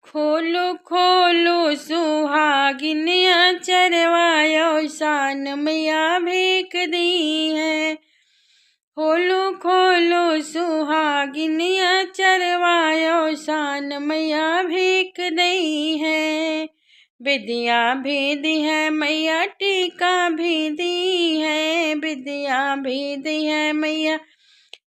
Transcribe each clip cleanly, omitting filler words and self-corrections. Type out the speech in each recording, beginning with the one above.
खोलो खोलो सुहागिन चरवायो शान मैया भीख दी है। खोलो खोलो सुहागिन चरवायो शान मैया भीख दी है। विद्या भी दी है मैया टीका भी दी है। विद्या भी दी है मैया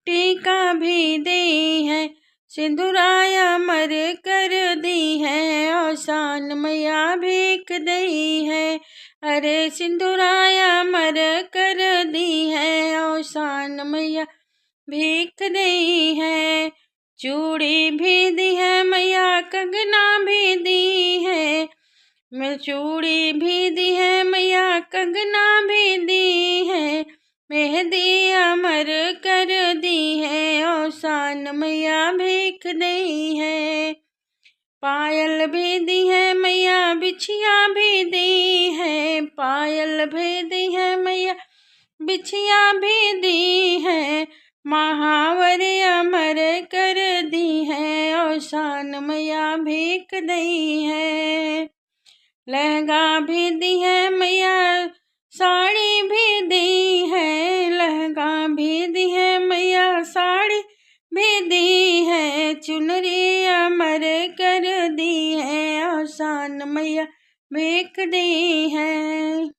टीका भी दी है। सिंदूराया मर कर दी है और शान मैया भीख दी है। अरे सिंदूराया मर कर दी है और शान मैया भीख दी है। चूड़ी भी दी है मैया कंगना भी दी है। मैं चूड़ी भी दी है मैया कंगना भी दी है। मेहंदी अमर कर दी है और शान मैया भीख दी है। पायल भी दी है मैया बिछिया भी दी है। पायल भी दी है मैया बिछिया भी दी है। महावर अमर कर दी है और शान मैया भीख दी है। लहंगा भी दी है मैया साड़ी भी दी है। लहंगा भी दी है मैया साड़ी भी दी है। चुनरी अमर कर दी है और शान मैया भीख दी है।